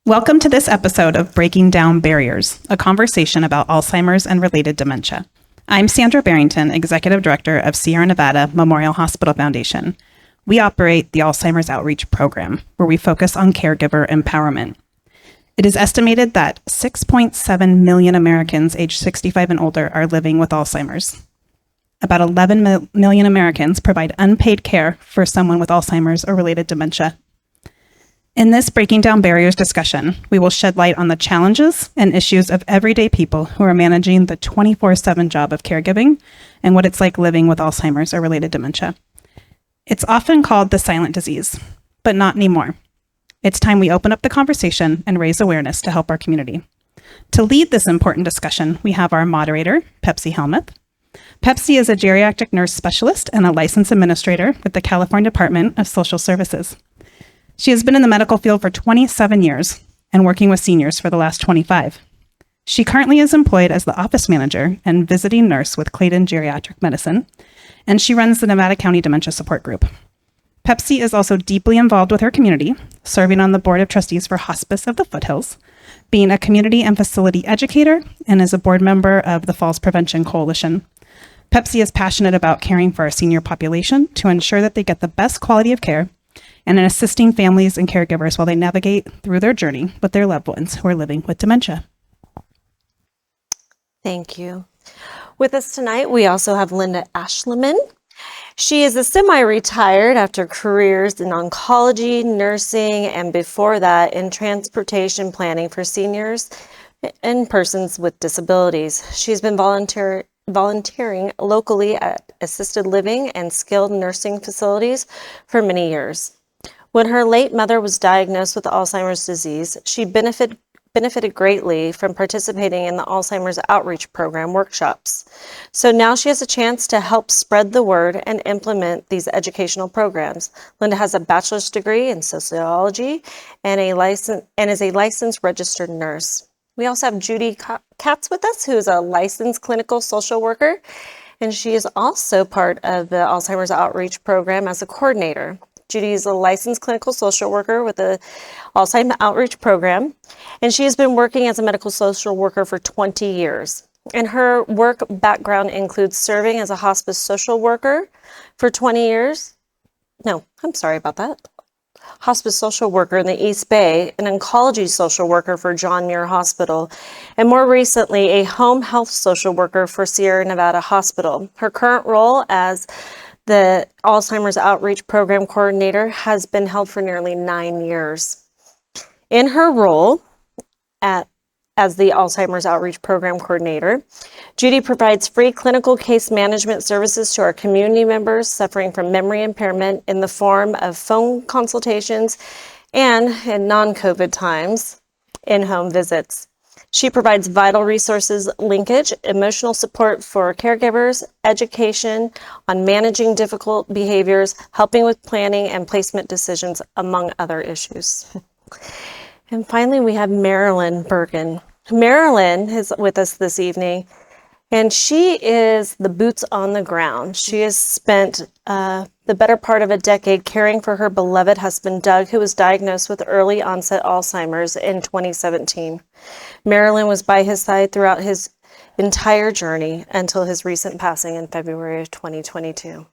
Welcome to this episode of Breaking Down Barriers, a conversation about Alzheimer's and related dementia. I'm Sandra Barrington, Executive Director of Sierra Nevada Memorial Hospital Foundation. We operate the Alzheimer's Outreach Program, where we focus on caregiver empowerment. It is estimated that 6.7 million Americans aged 65 and older are living with Alzheimer's. About 11 million Americans provide unpaid care for someone with Alzheimer's or related dementia. In this Breaking Down Barriers discussion, we will shed light on the challenges and issues of everyday people who are managing the 24/7 job of caregiving and what it's like living with Alzheimer's or related dementia. It's often called the silent disease, but not anymore. It's time we open up the conversation and raise awareness to help our community. To lead this important discussion, we have our moderator, Pepsi Helmut. Pepsi is a geriatric nurse specialist and a licensed administrator with the California Department of Social Services. She has been in the medical field for 27 years and working with seniors for the last 25. She currently is employed as the office manager and visiting nurse with Clayton Geriatric Medicine, and she runs the Nevada County Dementia Support Group. Pepsi is also deeply involved with her community, serving on the Board of Trustees for Hospice of the Foothills, being a community and facility educator, and is a board member of the Falls Prevention Coalition. Pepsi is passionate about caring for our senior population to ensure that they get the best quality of care and in assisting families and caregivers while they navigate through their journey with their loved ones who are living with dementia. Thank you. With us tonight, we also have Linda Aeschiliman. She is a semi-retired after careers in oncology, nursing, and before that in transportation planning for seniors and persons with disabilities. She's been volunteering locally at assisted living and skilled nursing facilities for many years. When her late mother was diagnosed with Alzheimer's disease, she benefited greatly from participating in the Alzheimer's Outreach Program workshops. So now she has a chance to help spread the word and implement these educational programs. Linda has a bachelor's degree in sociology and is a licensed registered nurse. We also have Judy Kautz with us, who is a licensed clinical social worker, and she is also part of the Alzheimer's Outreach Program as a coordinator. Judy is a licensed clinical social worker with the Alzheimer's Outreach Program, and she has been working as a medical social worker for 20 years. And her work background includes serving as a hospice social worker for 20 years. No, I'm sorry about that. Hospice social worker in the East Bay, an oncology social worker for John Muir Hospital, and more recently, a home health social worker for Sierra Nevada Hospital. Her current role as the Alzheimer's Outreach Program Coordinator has been held for nearly 9 years. In her role as the Alzheimer's Outreach Program Coordinator, Judy provides free clinical case management services to our community members suffering from memory impairment in the form of phone consultations and, in non-COVID times, in-home visits. She provides vital resources linkage, emotional support for caregivers, education on managing difficult behaviors, helping with planning and placement decisions, among other issues. And finally, we have Marliyn Bergen. Marliyn is with us this evening, and she is the boots on the ground. She has spent the better part of a decade caring for her beloved husband, Doug, who was diagnosed with early onset Alzheimer's in 2017. Marliyn was by his side throughout his entire journey until his recent passing in February of 2022.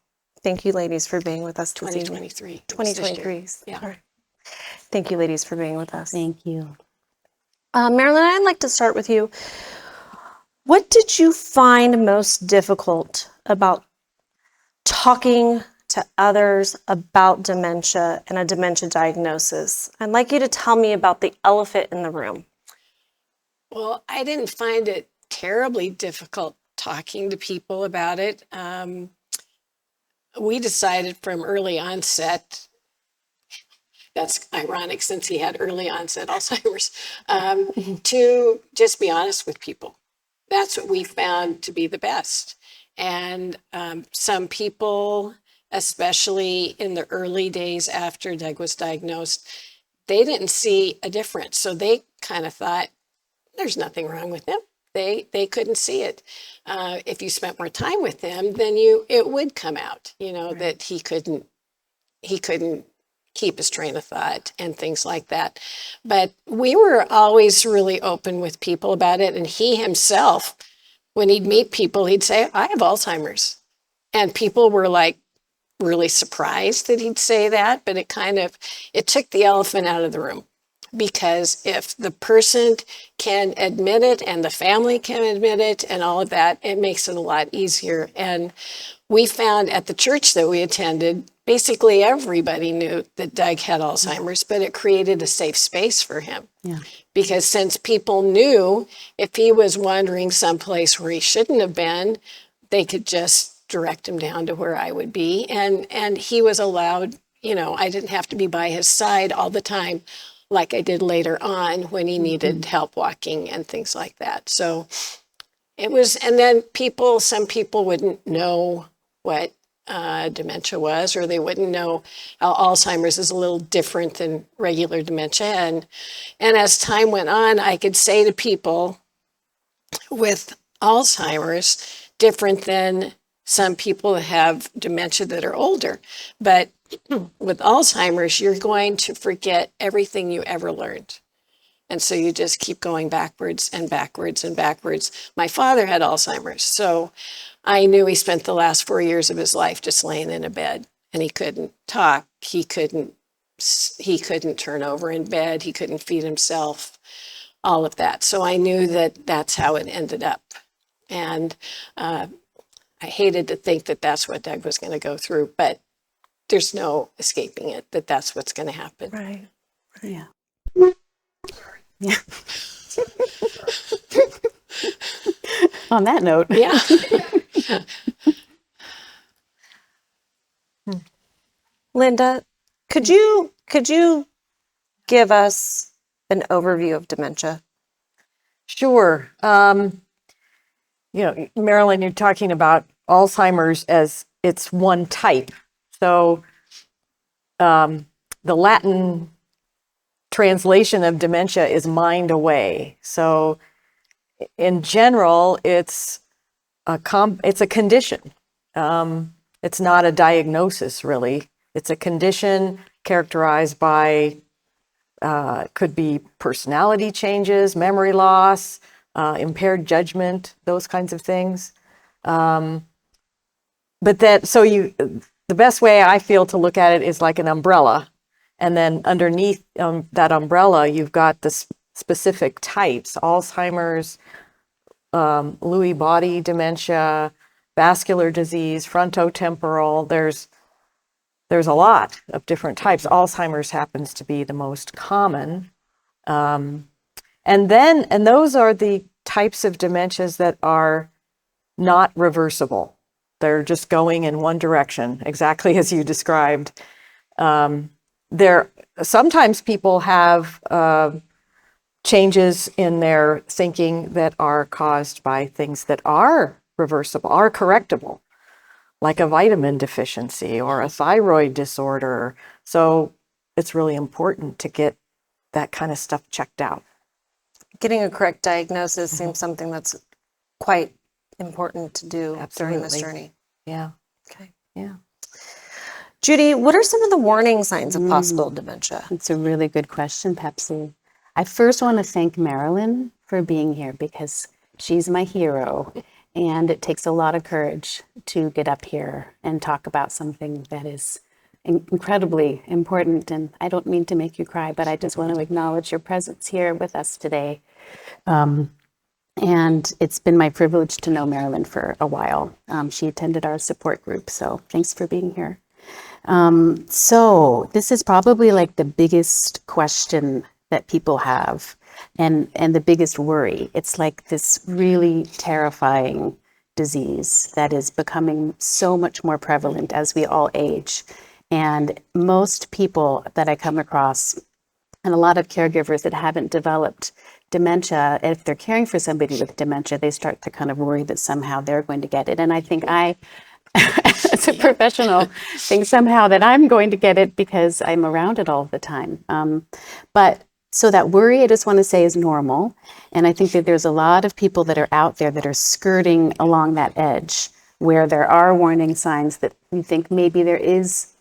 Thank you, ladies, for being with us this evening. 2023. 2023. Yeah. Sorry. Thank you, ladies, for being with us. Thank you. Marliyn, I'd like to start with you. What did you find most difficult about talking to others about dementia and a dementia diagnosis? I'd like you to tell me about the elephant in the room. Well, I didn't find it terribly difficult talking to people about it. We decided from early onset, that's ironic since he had early onset Alzheimer's, to just be honest with people. That's what we found to be the best. And some people, especially in the early days after Doug was diagnosed, they didn't see a difference. So they kind of thought, there's nothing wrong with him. They couldn't see it. If you spent more time with him, then it would come out, Right. that he couldn't keep his train of thought and things like that. But we were always really open with people about it. And he himself, when he'd meet people, he'd say, I have Alzheimer's. And people were like really surprised that he'd say that, but it took the elephant out of the room. Because if the person can admit it and the family can admit it and all of that, it makes it a lot easier. And we found at the church that we attended, basically everybody knew that Doug had Alzheimer's, but it created a safe space for him. Yeah. Because since people knew if he was wandering someplace where he shouldn't have been, they could just direct him down to where I would be. And he was allowed, I didn't have to be by his side all the time like I did later on when he needed help walking and things like that. So it was, and then some people wouldn't know what dementia was, or they wouldn't know how Alzheimer's is a little different than regular dementia. And as time went on, I could say to people with Alzheimer's, different than some people that have dementia that are older. But with Alzheimer's, you're going to forget everything you ever learned. And so you just keep going backwards and backwards and backwards. My father had Alzheimer's, so I knew he spent the last 4 years of his life just laying in a bed, and he couldn't talk. He couldn't turn over in bed. He couldn't feed himself, all of that. So I knew that that's how it ended up. And I hated to think that that's what Doug was going to go through, but there's no escaping it, that that's what's going to happen. Right. Yeah. Yeah. On that note. Yeah. Linda, could you give us an overview of dementia? Sure. Marliyn, you're talking about Alzheimer's as it's one type. So the Latin translation of dementia is mind away. So in general, it's a condition. It's not a diagnosis, really. It's a condition characterized by could be personality changes, memory loss, impaired judgment, those kinds of things. The best way I feel to look at it is like an umbrella. And then underneath that umbrella, you've got the specific types: Alzheimer's, Lewy body dementia, vascular disease, frontotemporal. There's a lot of different types. Alzheimer's happens to be the most common. And those are the types of dementias that are not reversible. They're just going in one direction, exactly as you described. Sometimes people have changes in their thinking that are caused by things that are reversible, are correctable, like a vitamin deficiency or a thyroid disorder. So it's really important to get that kind of stuff checked out. Getting a correct diagnosis seems something that's quite important to do during this journey. Yeah. Okay. Yeah. Judy, what are some of the warning signs of possible dementia? It's a really good question, Pepsi. I first want to thank Marliyn for being here because she's my hero, and it takes a lot of courage to get up here and talk about something that is incredibly important. And I don't mean to make you cry, but I just want to acknowledge your presence here with us today. And it's been my privilege to know Marliyn for a while. She attended our support group, so thanks for being here. So this is probably like the biggest question that people have and the biggest worry. It's like this really terrifying disease that is becoming so much more prevalent as we all age. And most people that I come across, and a lot of caregivers that haven't developed dementia, if they're caring for somebody with dementia, they start to kind of worry that somehow they're going to get it. And I think as a professional, think somehow that I'm going to get it because I'm around it all the time. But so that worry, I just want to say, is normal. And I think that there's a lot of people that are out there that are skirting along that edge where there are warning signs that we think maybe there is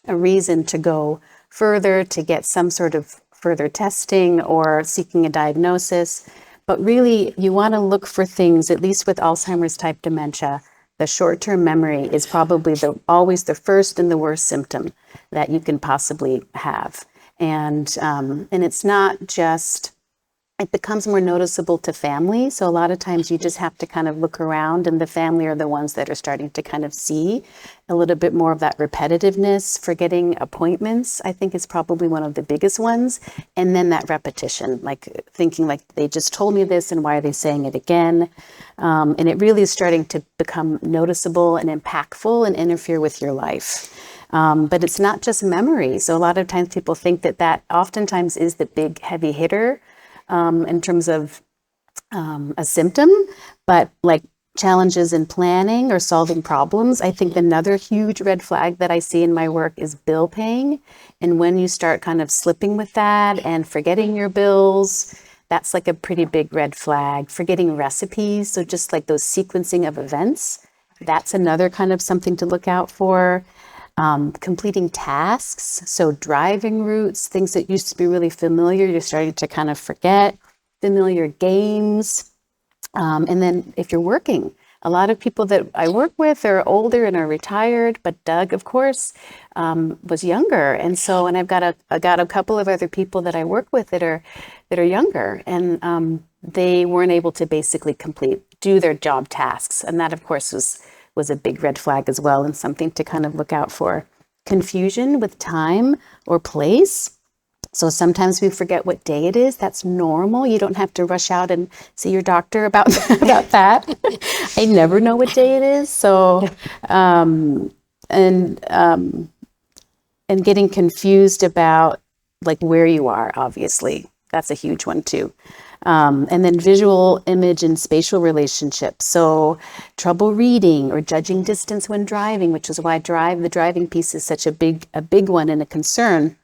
a reason to go further to get some sort of further testing or seeking a diagnosis. But really, you want to look for things, at least with Alzheimer's type dementia. The short-term memory is probably always the first and the worst symptom that you can possibly have. And it's not just, it becomes more noticeable to family. So a lot of times you just have to kind of look around, and the family are the ones that are starting to kind of see a little bit more of that repetitiveness. Forgetting appointments, I think, is probably one of the biggest ones. And then that repetition, like thinking like they just told me this and why are they saying it again? And it really is starting to become noticeable and impactful and interfere with your life. But it's not just memory. So a lot of times people think that oftentimes is the big heavy hitter in terms of a symptom, but like challenges in planning or solving problems. I think another huge red flag that I see in my work is bill paying. And when you start kind of slipping with that and forgetting your bills, that's like a pretty big red flag. Forgetting recipes, so just like those sequencing of events, that's another kind of something to look out for. Completing tasks, so driving routes, things that used to be really familiar, you're starting to kind of forget. Familiar games. And then if you're working, a lot of people that I work with are older and are retired, but Doug, of course, was younger. And so, and I got a couple of other people that I work with that are younger, and they weren't able to basically do their job tasks. And that, of course, was a big red flag as well, and something to kind of look out for. Confusion with time or place. So sometimes we forget what day it is. That's normal. You don't have to rush out and see your doctor about that. I never know what day it is. So, and getting confused about like where you are, obviously. That's a huge one too. And then visual, image, and spatial relationships. So trouble reading or judging distance when driving, which is why the driving piece is such a big one and a concern,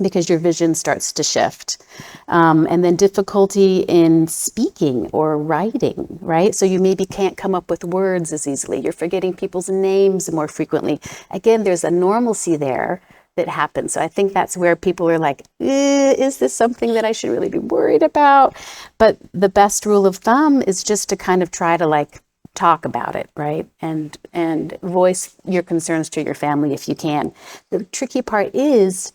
because your vision starts to shift. And then difficulty in speaking or writing, right? So you maybe can't come up with words as easily. You're forgetting people's names more frequently. Again, there's a normalcy there that happens. So I think that's where people are like, is this something that I should really be worried about? But the best rule of thumb is just to kind of try to like talk about it, right? And voice your concerns to your family if you can. The tricky part is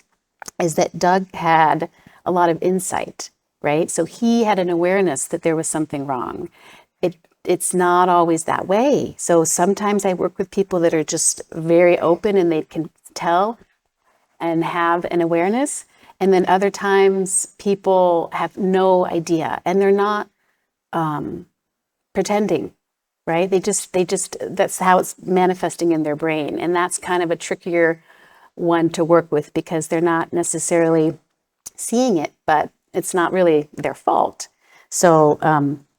that Doug had a lot of insight, right? So he had an awareness that there was something wrong. It's not always that way. So sometimes I work with people that are just very open and they can tell and have an awareness. And then other times people have no idea and they're not pretending, right? They just, that's how it's manifesting in their brain. And that's kind of a trickier one to work with because they're not necessarily seeing it, but it's not really their fault. So,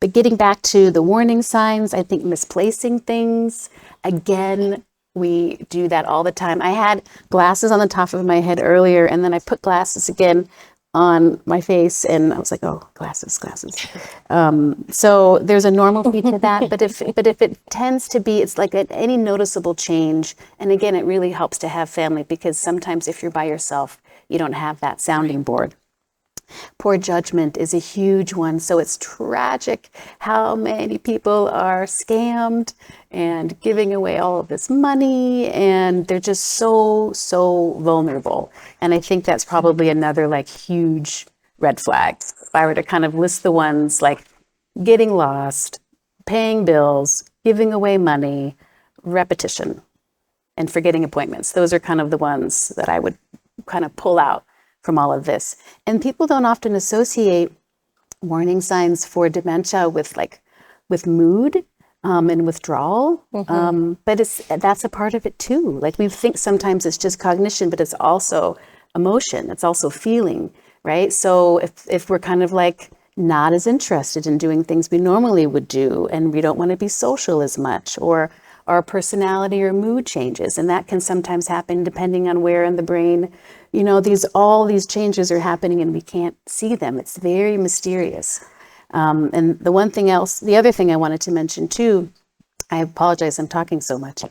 but getting back to the warning signs, I think misplacing things, again, we do that all the time. I had glasses on the top of my head earlier, and then I put glasses again on my face, and I was like, oh, glasses. So there's a normal fee to that, but if it tends to be, it's like any noticeable change, and again, it really helps to have family, because sometimes if you're by yourself, you don't have that sounding board. Poor judgment is a huge one. So it's tragic how many people are scammed and giving away all of this money, and they're just so vulnerable. And I think that's probably another like huge red flag. If I were to kind of list the ones, like getting lost, paying bills, giving away money, repetition, and forgetting appointments. Those are kind of the ones that I would kind of pull out from all of this. And people don't often associate warning signs for dementia with mood and withdrawal. But that's a part of it too. Like we think sometimes it's just cognition, but it's also emotion. It's also feeling, right? So if we're kind of like not as interested in doing things we normally would do, and we don't want to be social as much, or our personality or mood changes, and that can sometimes happen depending on where in the brain, all these changes are happening and we can't see them. It's very mysterious. And the other thing I wanted to mention too, I apologize, I'm talking so much,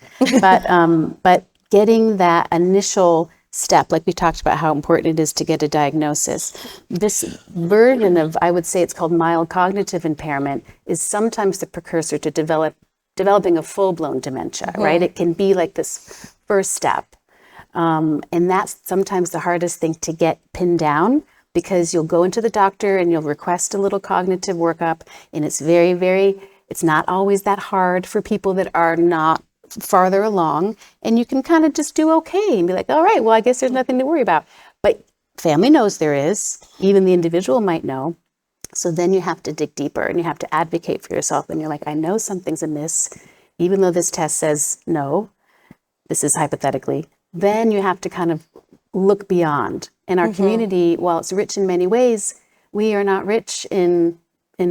but getting that initial step, like we talked about how important it is to get a diagnosis, this version of, I would say it's called mild cognitive impairment, is sometimes the precursor to developing a full-blown dementia, right? It can be like this first step. And that's sometimes the hardest thing to get pinned down, because you'll go into the doctor and you'll request a little cognitive workup, and it's it's not always that hard for people that are not farther along, and you can kind of just do okay and be like, all right, well, I guess there's nothing to worry about. But family knows there is, even the individual might know. So then you have to dig deeper and you have to advocate for yourself. And you're like, I know something's amiss, even though this test says no, this is hypothetically. Then you have to kind of look beyond. And our community, while it's rich in many ways, we are not rich in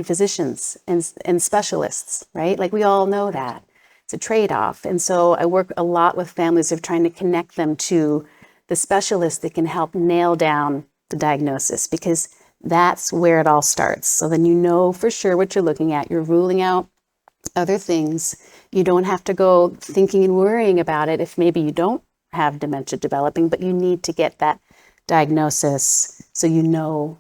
physicians and specialists, right? Like we all know that. It's a trade-off. And so I work a lot with families of trying to connect them to the specialists that can help nail down the diagnosis, because that's where it all starts. So then you know for sure what you're looking at. You're ruling out other things. You don't have to go thinking and worrying about it if maybe you don't have dementia developing, but you need to get that diagnosis so you know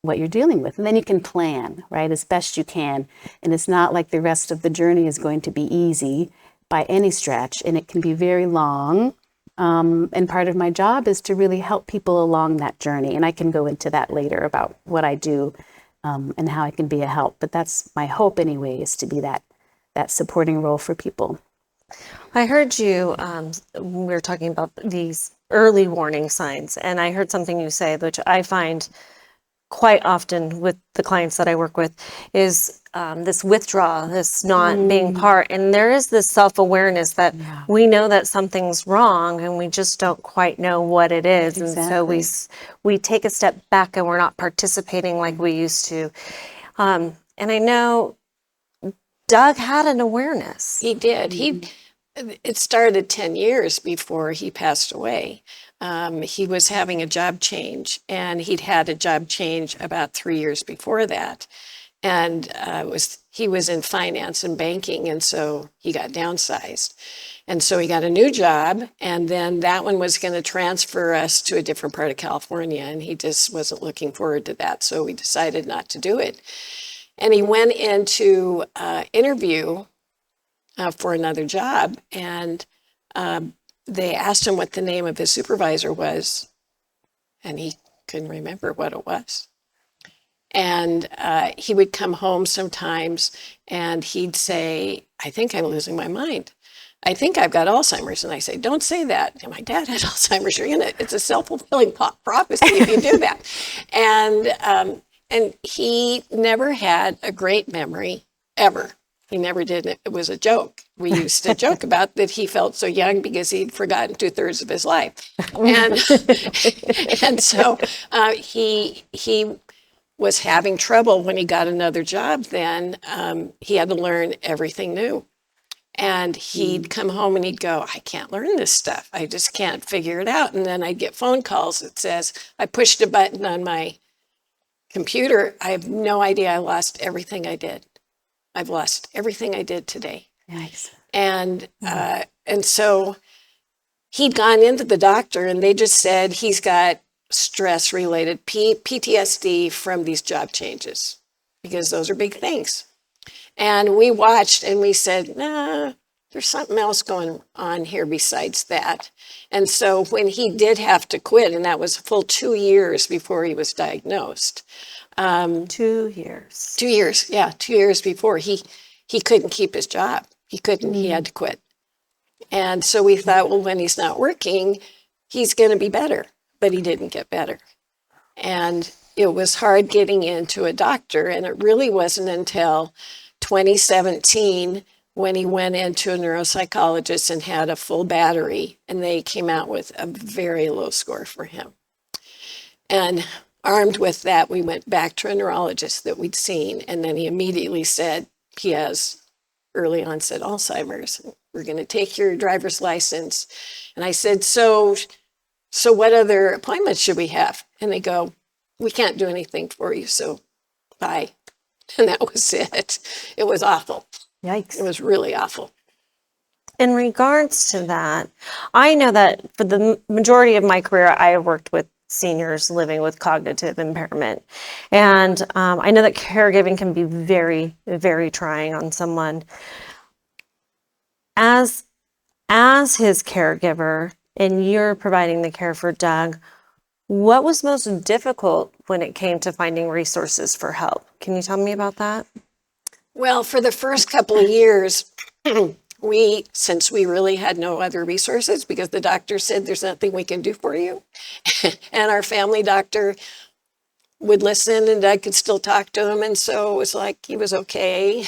what you're dealing with. And then you can plan, right, as best you can. And it's not like the rest of the journey is going to be easy by any stretch. And it can be very long. And part of my job is to really help people along that journey. And I can go into that later about what I do and how I can be a help. But that's my hope anyway, is to be that supporting role for people. I heard you, we were talking about these early warning signs, and I heard something you say, which I find quite often with the clients that I work with, is this withdrawal, this not being part. And there is this self-awareness that we know that something's wrong and we just don't quite know what it is. Exactly. And so we take a step back and we're not participating like we used to. And I know Doug had an awareness. He did. It started 10 years before he passed away. He was having a job change, and he'd had a job change about 3 years before that. And he was in finance and banking, and so he got downsized. And so he got a new job, and then that one was going to transfer us to a different part of California, and he just wasn't looking forward to that, so we decided not to do it. And he went into interview for another job, and they asked him what the name of his supervisor was, and he couldn't remember what it was. And he would come home sometimes and he'd say, I think I'm losing my mind. I think I've got Alzheimer's. And I say, don't say that. And my dad had Alzheimer's. It's a self-fulfilling prophecy if you do that. And he never had a great memory, ever. He never did. It was a joke. We used to joke about that he felt so young because he'd forgotten 2/3 of his life. And so he was having trouble when he got another job then. He had to learn everything new. And he'd come home and he'd go, I can't learn this stuff. I just can't figure it out. And then I'd get phone calls that says, I pushed a button on my computer. I have no idea. I lost everything I did. I've lost everything I did today. Nice. And so he'd gone into the doctor and they just said he's got stress-related PTSD from these job changes, because those are big things. And we watched and we said, nah, there's something else going on here besides that. And so when he did have to quit, and that was a full 2 years before he was diagnosed. 2 years. 2 years, yeah, 2 years before. He couldn't keep his job. He had to quit. And so we thought, well, when he's not working, he's going to be better. But he didn't get better. And it was hard getting into a doctor. And it really wasn't until 2017 when he went into a neuropsychologist and had a full battery. And they came out with a very low score for him. And armed with that, we went back to a neurologist that we'd seen. And then he immediately said, he has early onset Alzheimer's. We're going to take your driver's license. And I said, so what other appointments should we have? And they go, we can't do anything for you, so bye. And that was it. It was awful. Yikes. It was really awful. in regards to that, I know that for the majority of my career, I have worked with seniors living with cognitive impairment. And I know that caregiving can be very, very trying on someone. As his caregiver, and you're providing the care for Doug, what was most difficult when it came to finding resources for help? Can you tell me about that? Well, for the first couple of years, since we really had no other resources because the doctor said there's nothing we can do for you, and our family doctor would listen and I could still talk to him, and so it was like he was okay.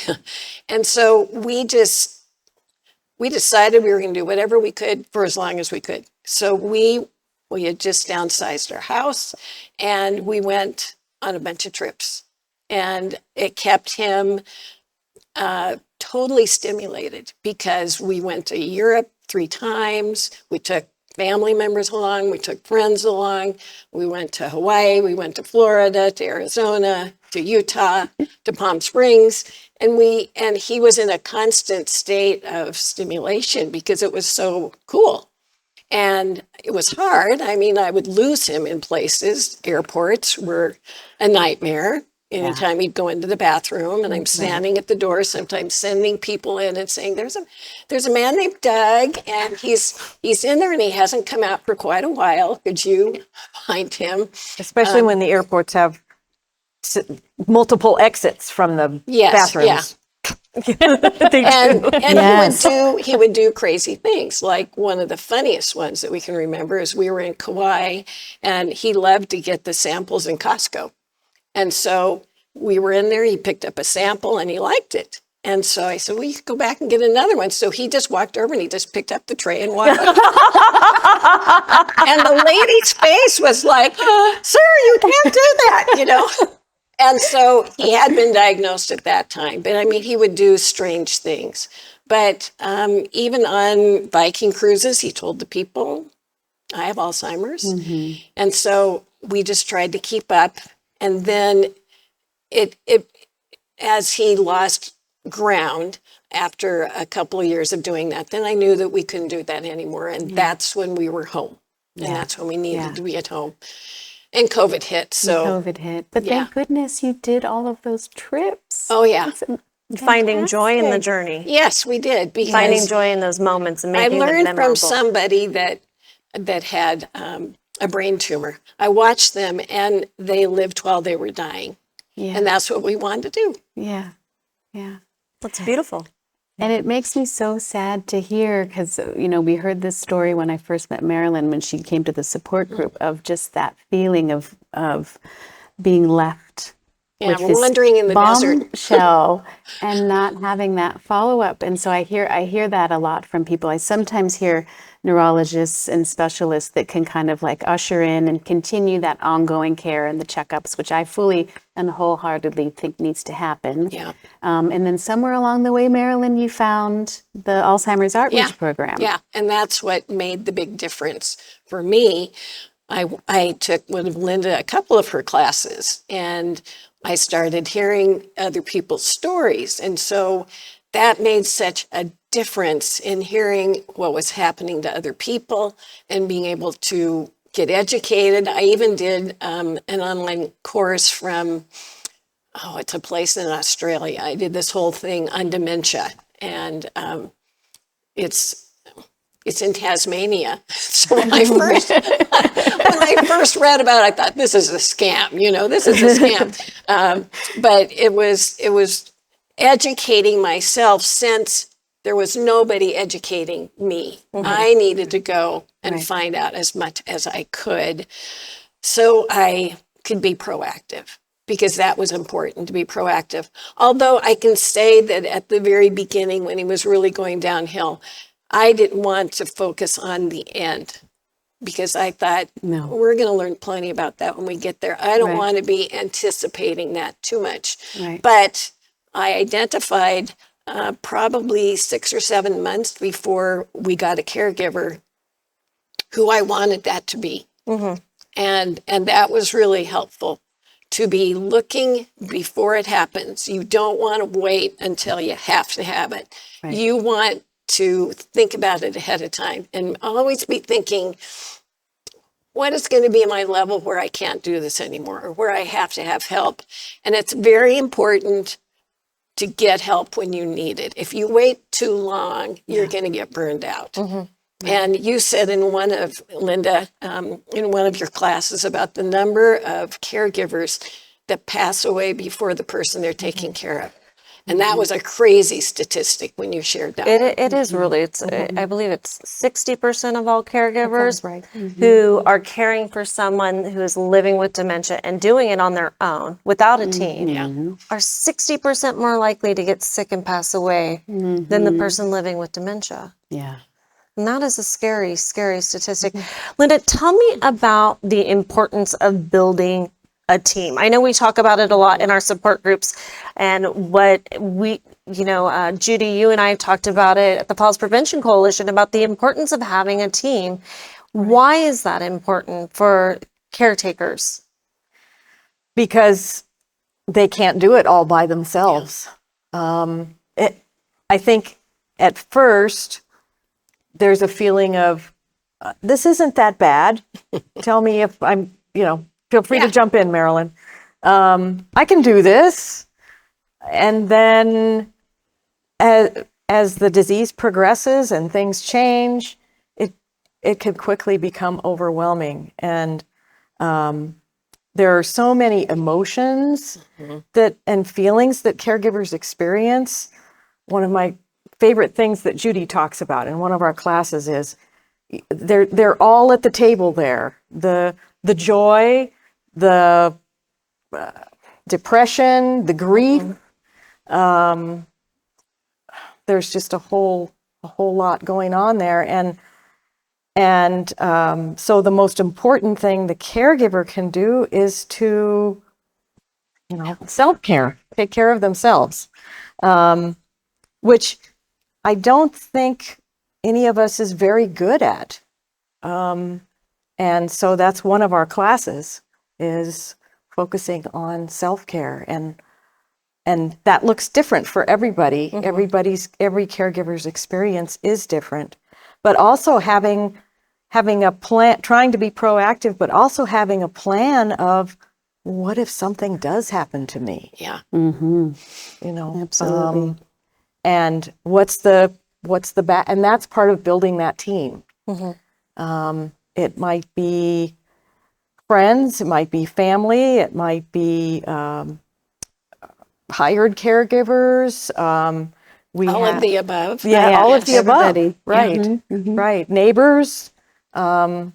And so we decided we were going to do whatever we could for as long as we could. So we had just downsized our house and we went on a bunch of trips, and it kept him totally stimulated because we went to Europe 3 times. We took family members along. We took friends along. We went to Hawaii. We went to Florida, to Arizona, to Utah, to Palm Springs. And he was in a constant state of stimulation because it was so cool. And it was hard. I mean, I would lose him in places. Airports were a nightmare. Anytime he'd go into the bathroom, and I'm standing at the door, sometimes sending people in and saying, "There's a man named Doug, and he's in there, and he hasn't come out for quite a while. Could you find him?" Especially when the airports have multiple exits from the bathrooms. And he would do crazy things. Like one of the funniest ones that we can remember is we were in Kauai, and he loved to get the samples in Costco. And so we were in there, he picked up a sample and he liked it. And so I said, "Well, you could go back and get another one." So he just walked over and he just picked up the tray and walked out. And the lady's face was like, "Sir, you can't do that," And so he had been diagnosed at that time. But I mean, he would do strange things. But even on Viking cruises, he told the people, "I have Alzheimer's." Mm-hmm. And so we just tried to keep up. And then as he lost ground after a couple of years of doing that, then I knew that we couldn't do that anymore. And that's when we were home. And that's when we needed to be at home. And COVID hit. But thank goodness you did all of those trips. Oh, yeah. Finding joy in the journey. Yes, we did. Because finding joy in those moments and making them memorable. I learned from somebody that had a brain tumor. I watched them, and they lived while they were dying. Yeah. And that's what we wanted to do. Yeah. That's beautiful. And it makes me so sad to hear because, we heard this story when I first met Marliyn when she came to the support group of just that feeling of being left with this wandering in the desert bombshell and not having that follow-up. And so I hear that a lot from people. I sometimes hear neurologists and specialists that can kind of like usher in and continue that ongoing care and the checkups, which I fully and wholeheartedly think needs to happen. Yeah. And then somewhere along the way, Marliyn, you found the Alzheimer's Outreach Program. Yeah, and that's what made the big difference for me. I took with Linda a couple of her classes, and I started hearing other people's stories. And so that made such a difference in hearing what was happening to other people and being able to get educated. I even did an online course from, it's a place in Australia. I did this whole thing on dementia, and it's in Tasmania. So when I first read about it, I thought, this is a scam, this is a scam. But it was educating myself since there was nobody educating me. Mm-hmm. I needed to go and find out as much as I could so I could be proactive, because that was important, to be proactive. Although I can say that at the very beginning, when he was really going downhill, I didn't want to focus on the end, because I thought, we're going to learn plenty about that when we get there. I don't want to be anticipating that too much. Right. But I identified probably 6 or 7 months before we got a caregiver who I wanted that to be. Mm-hmm. And that was really helpful, to be looking before it happens. You don't want to wait until you have to have it. Right. You want to think about it ahead of time and always be thinking, what is going to be my level where I can't do this anymore, or where I have to have help? And it's very important to get help when you need it. If you wait too long, you're going to get burned out. And you said in one of, Linda, in one of your classes about the number of caregivers that pass away before the person they're taking care of. And that was a crazy statistic when you shared that. It is really, it's, I believe it's 60% of all caregivers right. who are caring for someone who is living with dementia and doing it on their own without a team are 60% more likely to get sick and pass away than the person living with dementia. Yeah. And that is a scary, scary statistic. Linda, tell me about the importance of building a team. I know we talk about it a lot in our support groups, and what we, Judy, you and I have talked about it at the Falls Prevention Coalition about the importance of having a team. Why is that important for caretakers? Because they can't do it all by themselves. I think at first there's a feeling of, this isn't that bad. Tell me if I'm, feel free to jump in, Marliyn. I can do this. And then as the disease progresses and things change, it can quickly become overwhelming. And there are so many emotions and feelings that caregivers experience. One of my favorite things that Judy talks about in one of our classes is they're all at the table there. The joy, the depression, the grief. There's just a whole lot going on there, and so the most important thing the caregiver can do is to, self-care, take care of themselves, which I don't think any of us is very good at. And so that's one of our classes, is focusing on self-care, and that looks different for everybody. Every caregiver's experience is different, but also having a plan, trying to be proactive, but also having a plan of, what if something does happen to me? Yeah. Absolutely. And what's the and that's part of building that team. It might be friends, it might be family, it might be hired caregivers. All of the above. All of the above. Everybody. Right, right. Neighbors. So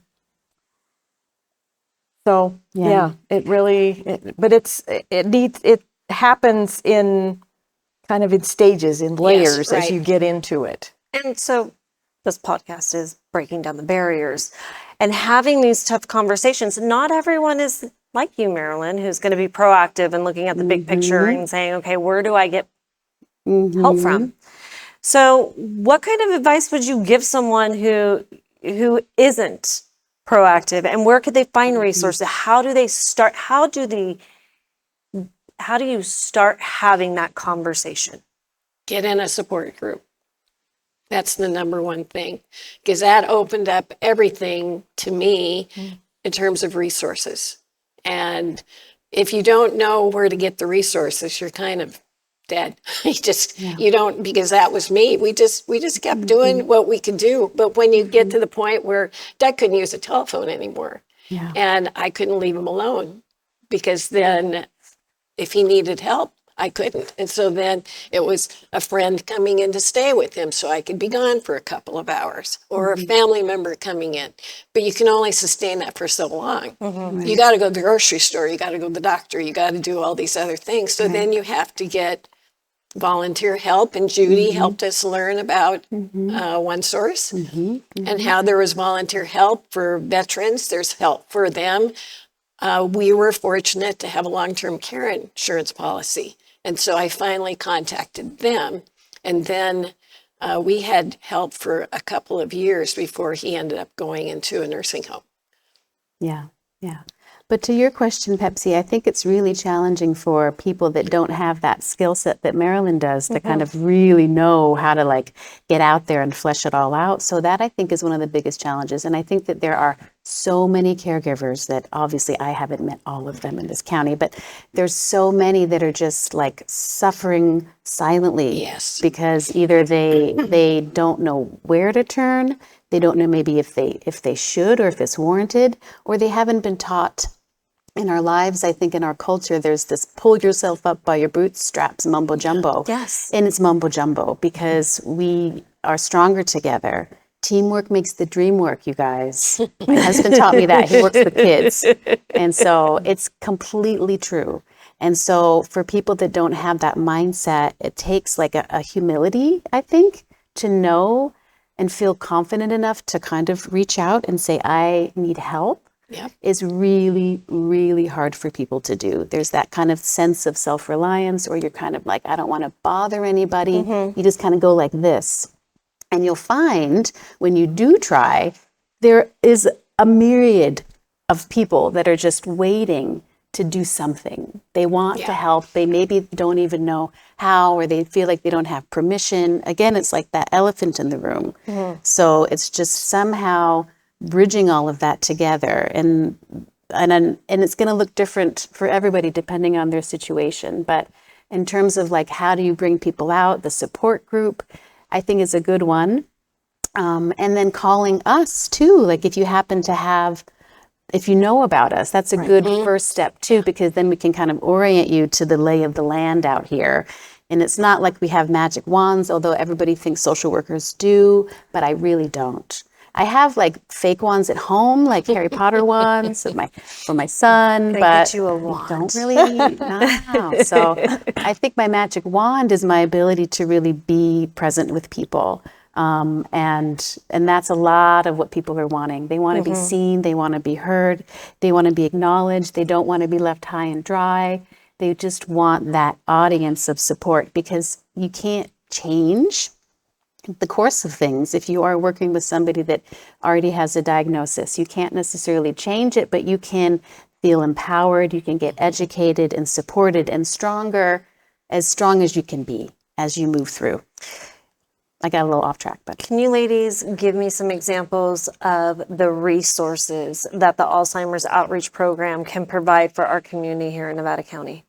it really, but it happens in kind of in stages, in layers, as you get into it. And so this podcast is breaking down the barriers and having these tough conversations. Not everyone is like you, Marliyn, who's going to be proactive and looking at the big picture and saying, okay, where do I get help from? So what kind of advice would you give someone who isn't proactive, and where could they find resources? How do they start? How do you start having that conversation? Get in a support group. That's the number one thing, because that opened up everything to me in terms of resources. And if you don't know where to get the resources, you're kind of dead. You don't, because that was me. We just kept doing what we could do. But when you get to the point where Doug couldn't use a telephone anymore, and I couldn't leave him alone, because then if he needed help, I couldn't. And so then it was a friend coming in to stay with him so I could be gone for a couple of hours, or a family member coming in. But you can only sustain that for so long. You got to go to the grocery store, you got to go to the doctor, you got to do all these other things. So then you have to get volunteer help. And Judy helped us learn about One Source and how there was volunteer help for veterans. There's help for them. We were fortunate to have a long-term care insurance policy. And so I finally contacted them. And then we had help for a couple of years before he ended up going into a nursing home. Yeah. But to your question, Pepsi, I think it's really challenging for people that don't have that skill set that Marliyn does to kind of really know how to like get out there and flesh it all out. So that I think is one of the biggest challenges. And I think that there are so many caregivers that obviously I haven't met all of them in this county, but there's so many that are just like suffering silently. Yes. Because either they don't know where to turn, they don't know maybe if they should or if it's warranted, or they haven't been taught. In our lives, I think in our culture, there's this pull yourself up by your bootstraps mumbo jumbo. Yes. And it's mumbo jumbo because we are stronger together. Teamwork makes the dream work, you guys. My husband taught me that. He works with kids. And so it's completely true. And so for people that don't have that mindset, it takes like a humility, I think, to know and feel confident enough to kind of reach out and say, I need help. Yep. Is really, really hard for people to do. There's that kind of sense of self-reliance, or you're kind of like, I don't want to bother anybody. You just kind of go like this. And you'll find when you do try, there is a myriad of people that are just waiting to do something. They want to help. They maybe don't even know how, or they feel like they don't have permission. Again, it's like that elephant in the room. So it's just somehow bridging all of that together, and it's going to look different for everybody depending on their situation. But in terms of like, how do you bring people out? The support group, I think, is a good one. And then calling us too. Like if you happen to have, if you know about us, that's a good first step too, because then we can kind of orient you to the lay of the land out here. And it's not like we have magic wands, although everybody thinks social workers do, but I really don't. I have like fake wands at home, like Harry Potter wands for my son, Can I but get you a wand? don't really know. So I think my magic wand is my ability to really be present with people. And that's a lot of what people are wanting. They want to be seen. They want to be heard. They want to be acknowledged. They don't want to be left high and dry. They just want that audience of support, because you can't change the course of things. If you are working with somebody that already has a diagnosis, you can't necessarily change it, but you can feel empowered, you can get educated and supported and stronger, as strong as you can be as you move through. I got a little off track, but Can you ladies give me some examples of the resources that the Alzheimer's Outreach Program can provide for our community here in Nevada County?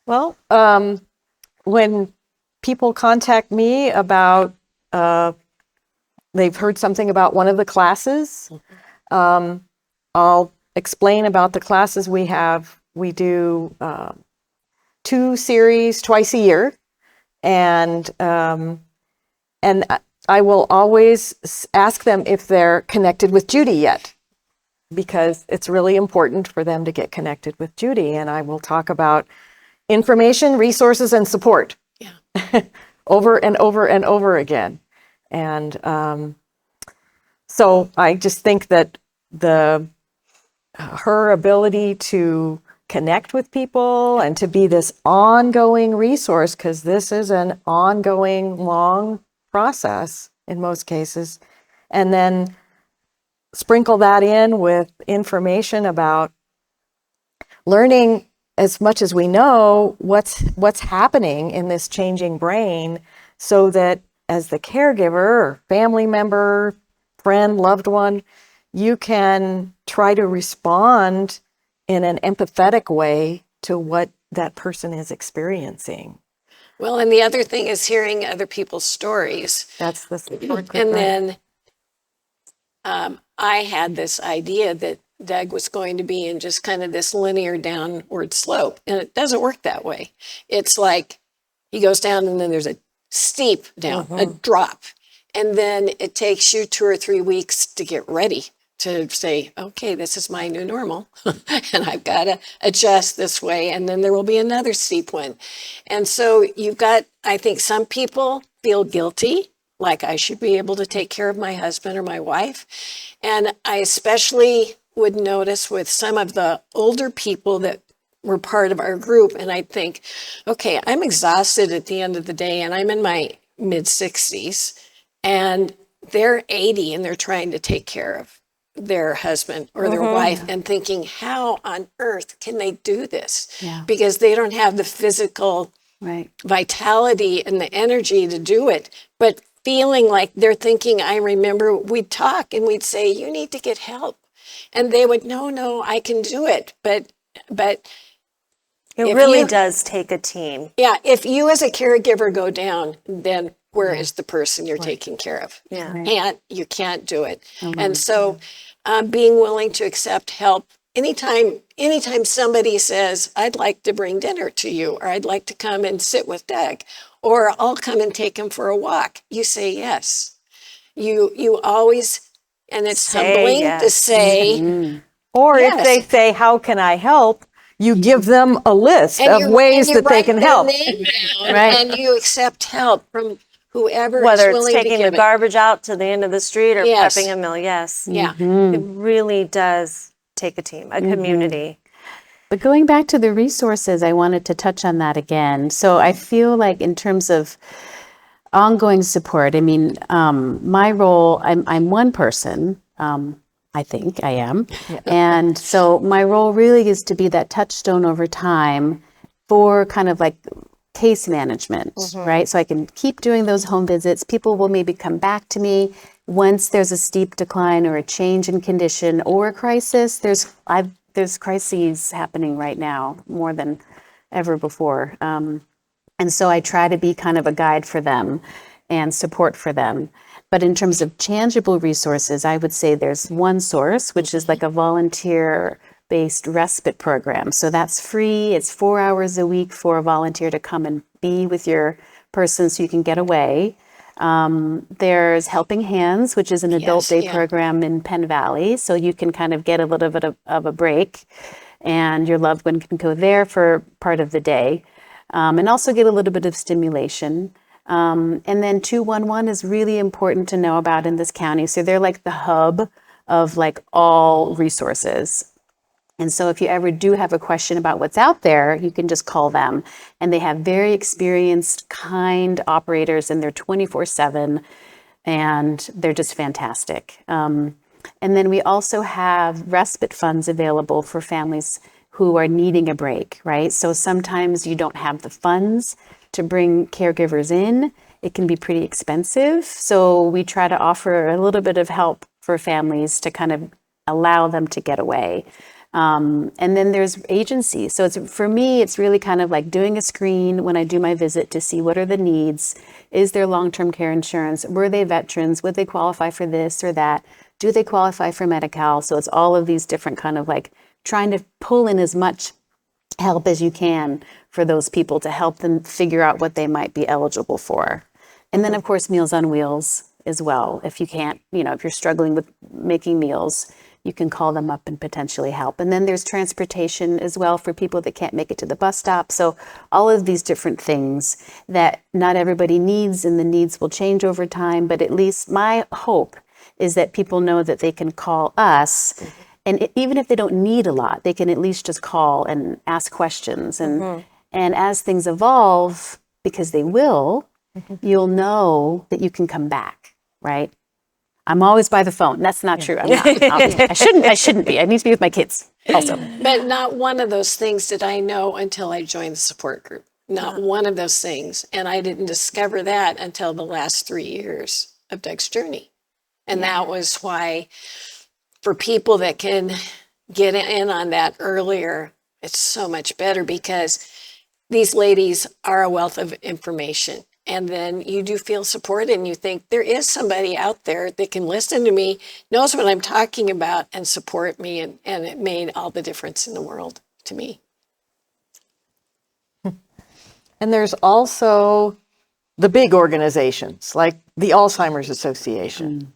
Well, when people contact me about, they've heard something about one of the classes, I'll explain about the classes we have. We do 2 series twice a year, and I will always ask them if they're connected with Judy yet, because it's really important for them to get connected with Judy. And I will talk about information, resources, and support. Over and over and over again. And so I just think that her ability to connect with people and to be this ongoing resource, because this is an ongoing, long process in most cases, and then sprinkle that in with information about learning as much as we know what's happening in this changing brain, so that as the caregiver or family member, friend, loved one, you can try to respond in an empathetic way to what that person is experiencing. Well, and the other thing is hearing other people's stories. That's the support group. And then I had this idea that Doug was going to be in just kind of this linear downward slope, and it doesn't work that way. It's like he goes down and then there's a steep down, a drop, and then it takes you 2 or 3 weeks to get ready to say, okay, this is my new normal, and I've got to adjust this way, and then there will be another steep one. And so you've got, I think some people feel guilty, like I should be able to take care of my husband or my wife. And I especially would notice with some of the older people that were part of our group, and I'd think, okay, I'm exhausted at the end of the day, and I'm in my mid 60s, and they're 80 and they're trying to take care of their husband or their wife and thinking, how on earth can they do this? Yeah. Because they don't have the physical Right. vitality and the energy to do it, but feeling like they're thinking, I remember we'd talk and we'd say, you need to get help. And they would, no, I can do it. But It if really you- does take a team. yeah, if you as a caregiver go down, then where is the person you're taking care of? Yeah. You can't do it. And so being willing to accept help anytime somebody says, I'd like to bring dinner to you, or I'd like to come and sit with Doug, or I'll come and take him for a walk, you say yes. You always, and it's Say humbling to yes. say, Or Yes. if they say, how can I help? You give them a list and of you- ways and you that they write can their help. name down, Right. and you accept help from whoever Whether is it's willing to taking the give it. garbage out to the end of the street or Yes. prepping a meal, yes. Yeah. It really does take a team, a community. But going back to the resources, I wanted to touch on that again. So I feel like in terms of ongoing support, I mean, my role, I'm one person, I think I am. And so my role really is to be that touchstone over time for kind of like case management, right? So I can keep doing those home visits. People will maybe come back to me once there's a steep decline or a change in condition or a crisis. There's crises happening right now more than ever before. And so I try to be kind of a guide for them and support for them. But in terms of tangible resources, I would say there's one source, which is like a volunteer-based respite program. So that's free. It's 4 hours a week for a volunteer to come and be with your person so you can get away. There's Helping Hands, which is an adult day yeah. program in Penn Valley. So you can kind of get a little bit of a break, and your loved one can go there for part of the day, and also get a little bit of stimulation. And then 211 is really important to know about in this county. So they're like the hub of like all resources. And so if you ever do have a question about what's out there, you can just call them. And they have very experienced, kind operators, and they're 24/7, and they're just fantastic. And then we also have respite funds available for families who are needing a break, right? So sometimes you don't have the funds to bring caregivers in. It can be pretty expensive. So we try to offer a little bit of help for families to kind of allow them to get away. And then there's agency. So for me, it's really kind of like doing a screen when I do my visit to see what are the needs. Is there long-term care insurance? Were they veterans? Would they qualify for this or that? Do they qualify for Medi-Cal? So it's all of these different kind of like trying to pull in as much help as you can for those people to help them figure out what they might be eligible for. And then, of course, Meals on Wheels as well. If you can't, if you're struggling with making meals, you can call them up and potentially help. And then there's transportation as well for people that can't make it to the bus stop. So all of these different things that not everybody needs, and the needs will change over time. But at least my hope is that people know that they can call us. And even if they don't need a lot, they can at least just call and ask questions. And as things evolve, because they will, you'll know that you can come back, right? I'm always by the phone. That's not true. I'm not. I shouldn't be. I need to be with my kids also. But not one of those things did I know until I joined the support group. Not one of those things. And I didn't discover that until the last 3 years of Doug's journey. And that was why, for people that can get in on that earlier, it's so much better, because these ladies are a wealth of information. And then you do feel supported, and you think there is somebody out there that can listen to me, knows what I'm talking about, and support me. And it made all the difference in the world to me. And there's also the big organizations like the Alzheimer's Association.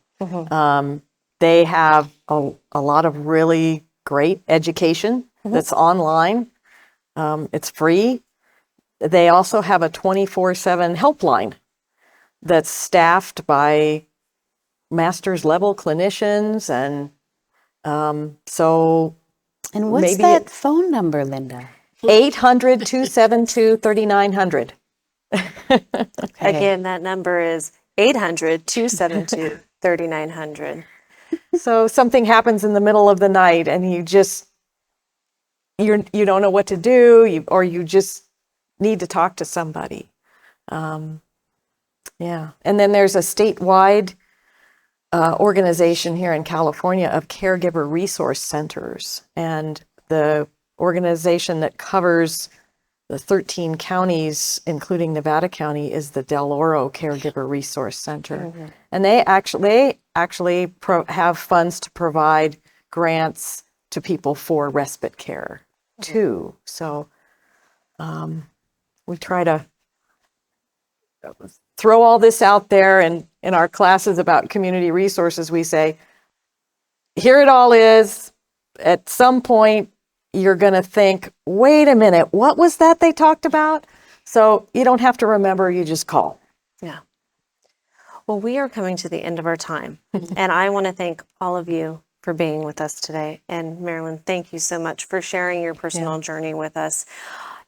They have a lot of really great education that's online. It's free. They also have a 24/7 helpline that's staffed by master's level clinicians. And so And what's maybe that phone number, Linda? 800-272-3900. Again, that number is 800-272-3900. So something happens in the middle of the night and you don't know what to do, or you just need to talk to somebody. Yeah. And then there's a statewide organization here in California of caregiver resource centers. And the organization that covers the 13 counties, including Nevada County, is the Del Oro Caregiver Resource Center. And they actually have funds to provide grants to people for respite care too. So we try to throw all this out there, and in our classes about community resources, we say, here it all is. At some point, you're going to think, wait a minute, what was that they talked about? So you don't have to remember, you just call. Yeah. Well, we are coming to the end of our time, and I want to thank all of you for being with us today. And Marliyn, thank you so much for sharing your personal journey with us.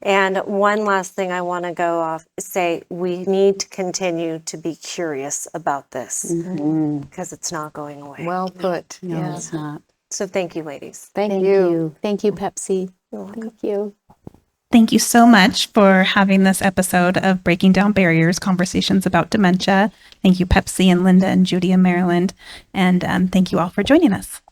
And one last thing I want to say, we need to continue to be curious about this because it's not going away. Well put. No, Yeah. it's not. So thank you, ladies. Thank Thank you. you. Thank you, Pepsi. Thank you. Thank you so much for having this episode of Breaking Down Barriers, Conversations about Dementia. Thank you, Pepsi and Linda and Judy and Maryland. And thank you all for joining us.